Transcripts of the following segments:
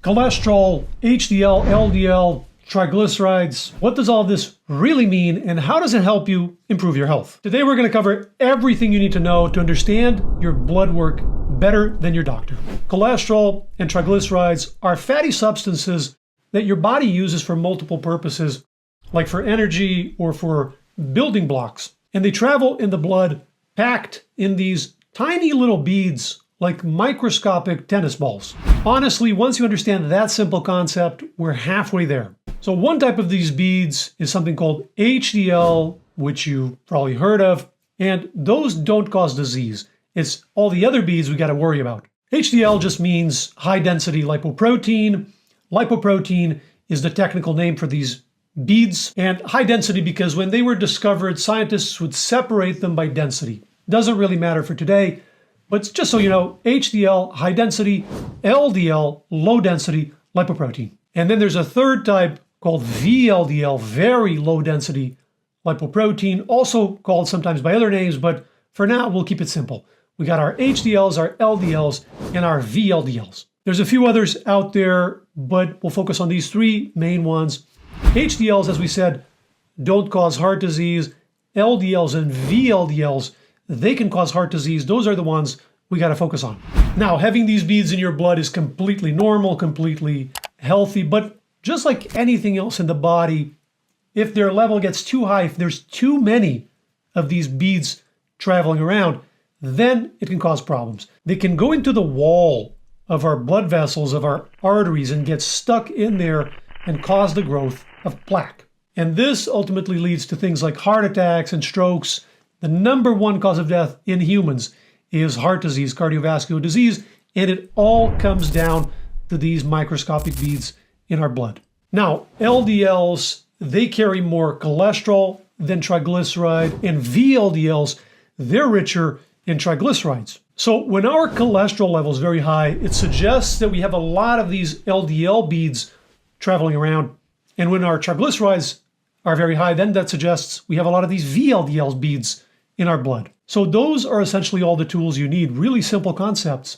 Cholesterol, HDL, LDL, triglycerides. What does all this really mean and how does it help you improve your health? Today we're going to cover everything you need to know to understand your blood work better than your doctor. Cholesterol and triglycerides are fatty substances that your body uses for multiple purposes, like for energy or for building blocks. And they travel in the blood packed in these tiny little beads like microscopic tennis balls. Honestly, once you understand that simple concept, we're halfway there. So one type of these beads is something called HDL, which you've probably heard of, and those don't cause disease. It's all the other beads we got to worry about. HDL just means high density lipoprotein. Lipoprotein is the technical name for these beads, and high density because when they were discovered, scientists would separate them by density. Doesn't really matter for today, but just so you know, HDL, high density, LDL, low density lipoprotein. And then there's a third type called VLDL, very low density lipoprotein, also called sometimes by other names, but for now we'll keep it simple. We got our HDLs, our LDLs, and our VLDLs. There's a few others out there, but we'll focus on these three main ones. HDLs, as we said, don't cause heart disease. LDLs and VLDLs, they can cause heart disease. Those are the ones we got to focus on. Now, having these beads in your blood is completely normal, completely healthy, but just like anything else in the body, if their level gets too high, if there's too many of these beads traveling around, then it can cause problems. They can go into the wall of our blood vessels, of our arteries, and get stuck in there and cause the growth of plaque. And this ultimately leads to things like heart attacks and strokes. The number one cause of death in humans is heart disease, cardiovascular disease, and it all comes down to these microscopic beads in our blood. Now, LDLs, they carry more cholesterol than triglyceride, and VLDLs, they're richer in triglycerides. So when our cholesterol level is very high, it suggests that we have a lot of these LDL beads traveling around. And when our triglycerides are very high, then that suggests we have a lot of these VLDL beads in our blood. So those are essentially all the tools you need, really simple concepts.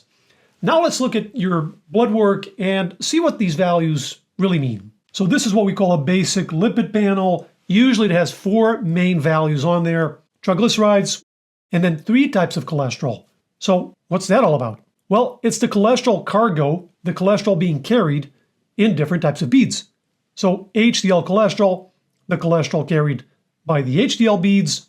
Now let's look at your blood work and see what these values really mean. So this is what we call a basic lipid panel. Usually it has four main values on there: triglycerides, and then three types of cholesterol. So what's that all about? Well, it's the cholesterol cargo, the cholesterol being carried in different types of beads. So HDL cholesterol, the cholesterol carried by the HDL beads;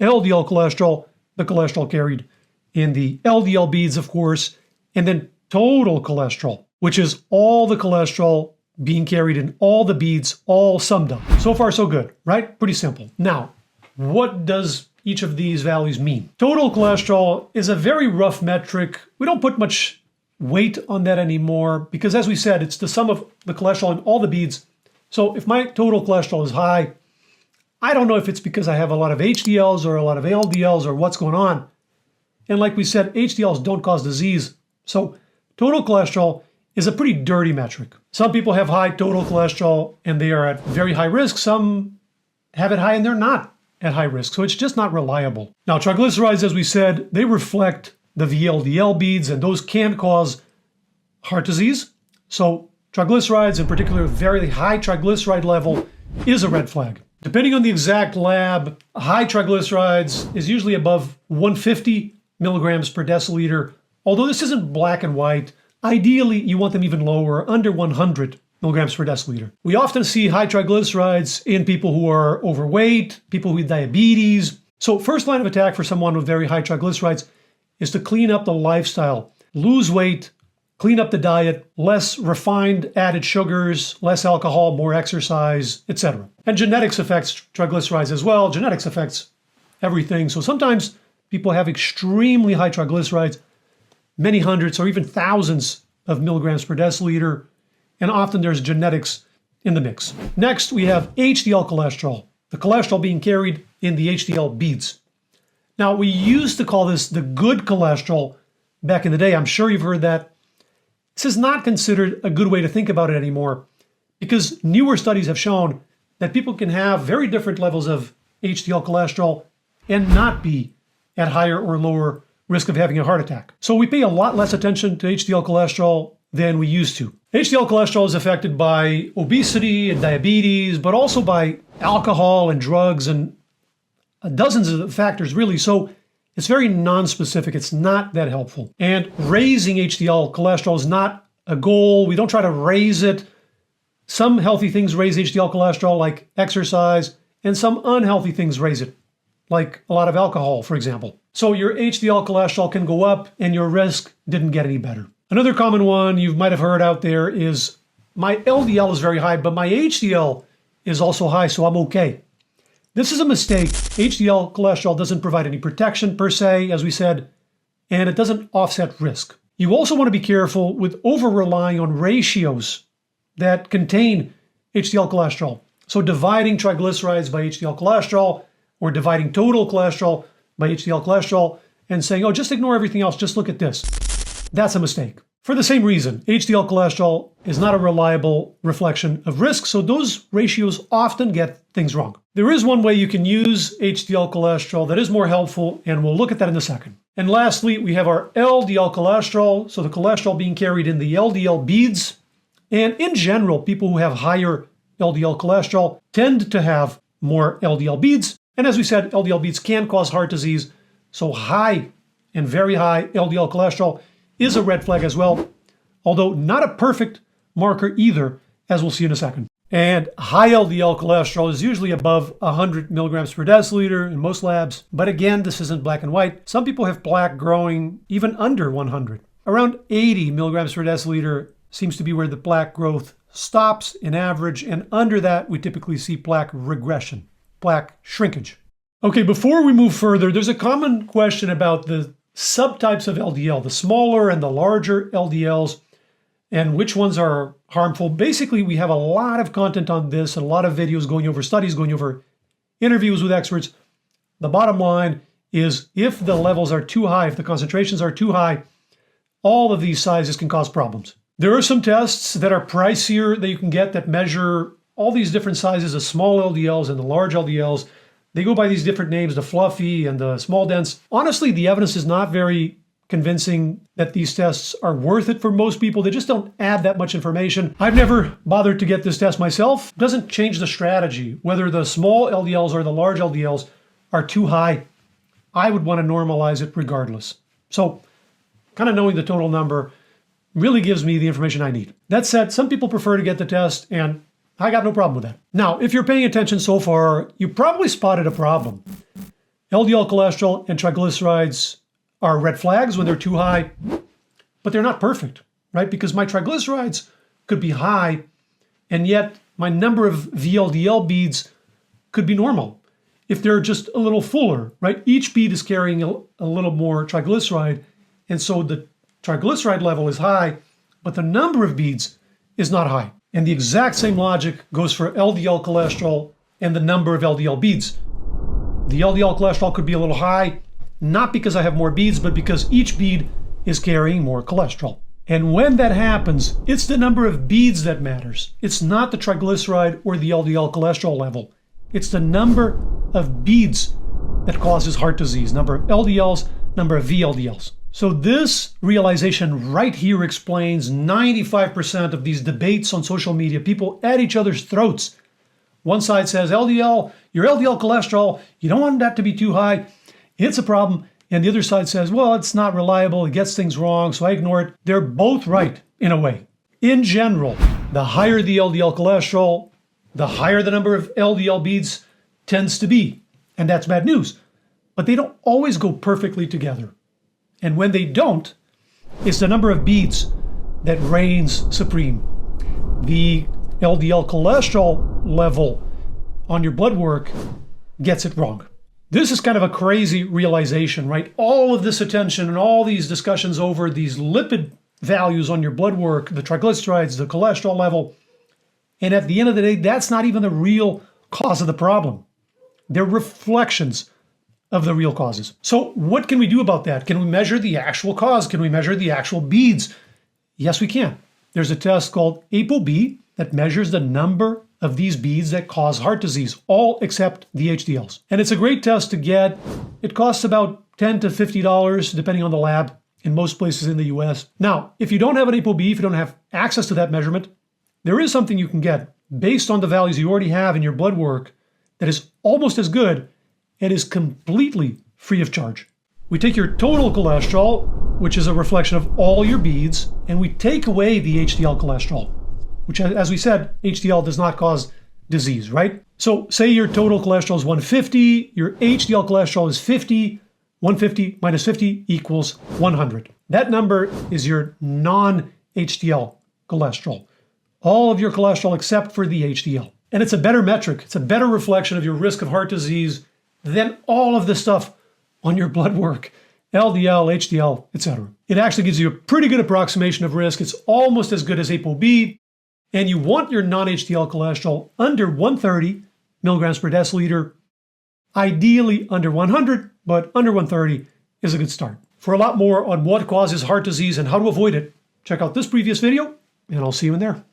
LDL cholesterol, the cholesterol carried in the LDL beads, of course; and then total cholesterol, which is all the cholesterol being carried in all the beads, all summed up. So far, so good, right? Pretty simple. Now, what does each of these values mean? Total cholesterol is a very rough metric. We don't put much weight on that anymore because, as we said, it's the sum of the cholesterol in all the beads. So if my total cholesterol is high, I don't know if it's because I have a lot of HDLs or a lot of LDLs or what's going on. And like we said, HDLs don't cause disease. So total cholesterol is a pretty dirty metric. Some people have high total cholesterol and they are at very high risk. Some have it high and they're not at high risk. So it's just not reliable. Now, triglycerides, as we said, they reflect the VLDL beads, and those can cause heart disease. So triglycerides, in particular, very high triglyceride level is a red flag. Depending on the exact lab, high triglycerides is usually above 150 milligrams per deciliter. Although this isn't black and white, ideally you want them even lower, under 100 milligrams per deciliter. We often see high triglycerides in people who are overweight, people with diabetes. So first line of attack for someone with very high triglycerides is to clean up the lifestyle, lose weight, clean up the diet, less refined added sugars, less alcohol, more exercise, etc. And genetics affects triglycerides as well. Genetics affects everything. So sometimes people have extremely high triglycerides, many hundreds or even thousands of milligrams per deciliter, and often there's genetics in the mix. Next, we have HDL cholesterol, the cholesterol being carried in the HDL beads. Now, we used to call this the good cholesterol back in the day. I'm sure you've heard that. This is not considered a good way to think about it anymore because newer studies have shown that people can have very different levels of HDL cholesterol and not be at higher or lower risk of having a heart attack. So we pay a lot less attention to HDL cholesterol than we used to. HDL cholesterol is affected by obesity and diabetes, but also by alcohol and drugs and dozens of factors, really. So it's very non-specific. It's not that helpful. And raising HDL cholesterol is not a goal. We don't try to raise it. Some healthy things raise HDL cholesterol, like exercise, and some unhealthy things raise it, like a lot of alcohol, for example. So your HDL cholesterol can go up and your risk didn't get any better. Another common one you might have heard out there is my LDL is very high, but my HDL is also high, so I'm okay. This is a mistake. HDL cholesterol doesn't provide any protection per se, as we said, and it doesn't offset risk. You also want to be careful with over-relying on ratios that contain HDL cholesterol. So dividing triglycerides by HDL cholesterol, or dividing total cholesterol by HDL cholesterol, and saying, oh, just ignore everything else, just look at this. That's a mistake. For the same reason, HDL cholesterol is not a reliable reflection of risk, so those ratios often get things wrong. There is one way you can use HDL cholesterol that is more helpful, and we'll look at that in a second. And lastly, we have our LDL cholesterol, so the cholesterol being carried in the LDL beads. And in general, people who have higher LDL cholesterol tend to have more LDL beads. And as we said, LDL beads can cause heart disease, so high and very high LDL cholesterol is a red flag as well, although not a perfect marker either, as we'll see in a second. And high LDL cholesterol is usually above 100 milligrams per deciliter in most labs, but again, this isn't black and white. Some people have plaque growing even under 100. Around 80 milligrams per deciliter seems to be where the plaque growth stops in average, and under that, we typically see plaque regression, plaque shrinkage. Okay, before we move further, there's a common question about the subtypes of LDL, the smaller and the larger LDLs, and which ones are harmful. Basically, we have a lot of content on this, and a lot of videos going over studies, going over interviews with experts. The bottom line is if the levels are too high, if the concentrations are too high, all of these sizes can cause problems. There are some tests that are pricier that you can get that measure all these different sizes of small LDLs and the large LDLs. They go by these different names, the fluffy and the small dense. Honestly, the evidence is not very convincing that these tests are worth it for most people. They just don't add that much information. I've never bothered to get this test myself. It doesn't change the strategy. Whether the small LDLs or the large LDLs are too high, I would want to normalize it regardless. So kind of knowing the total number really gives me the information I need. That said, some people prefer to get the test, and I got no problem with that. Now, if you're paying attention so far, you probably spotted a problem. LDL cholesterol and triglycerides are red flags when they're too high, but they're not perfect, right? Because my triglycerides could be high, and yet my number of VLDL beads could be normal if they're just a little fuller, right? Each bead is carrying a little more triglyceride, and so the triglyceride level is high, but the number of beads is not high. And the exact same logic goes for LDL cholesterol and the number of LDL beads. The LDL cholesterol could be a little high, not because I have more beads, but because each bead is carrying more cholesterol. And when that happens, it's the number of beads that matters. It's not the triglyceride or the LDL cholesterol level. It's the number of beads that causes heart disease, number of LDLs, number of VLDLs. So this realization right here explains 95% of these debates on social media. People at each other's throats. One side says, LDL, your LDL cholesterol, you don't want that to be too high. It's a problem. And the other side says, well, it's not reliable. It gets things wrong, so I ignore it. They're both right in a way. In general, the higher the LDL cholesterol, the higher the number of LDL beads tends to be. And that's bad news. But they don't always go perfectly together. And when they don't, it's the number of beads that reigns supreme. The LDL cholesterol level on your blood work gets it wrong. This is kind of a crazy realization, right? All of this attention and all these discussions over these lipid values on your blood work, the triglycerides, the cholesterol level, and at the end of the day, that's not even the real cause of the problem. They're reflections of the real causes. So what can we do about that? Can we measure the actual cause? Can we measure the actual beads? Yes, we can. There's a test called ApoB that measures the number of these beads that cause heart disease, all except the HDLs. And it's a great test to get. It costs about $10 to $50 depending on the lab. in most places in the US. Now, if you don't have an ApoB, if you don't have access to that measurement, there is something you can get based on the values you already have in your blood work that is almost as good and is completely free of charge. We take your total cholesterol, which is a reflection of all your beads, and we take away the HDL cholesterol, which, as we said, HDL does not cause disease, right? So say your total cholesterol is 150, your HDL cholesterol is 50, 150 minus 50 equals 100. That number is your non-HDL cholesterol. All of your cholesterol except for the HDL. And it's a better metric. It's a better reflection of your risk of heart disease than all of the stuff on your blood work, LDL, HDL, etc. It actually gives you a pretty good approximation of risk. It's almost as good as ApoB. And you want your non-HDL cholesterol under 130 milligrams per deciliter, ideally under 100, but under 130 is a good start. For a lot more on what causes heart disease and how to avoid it, check out this previous video, and I'll see you in there.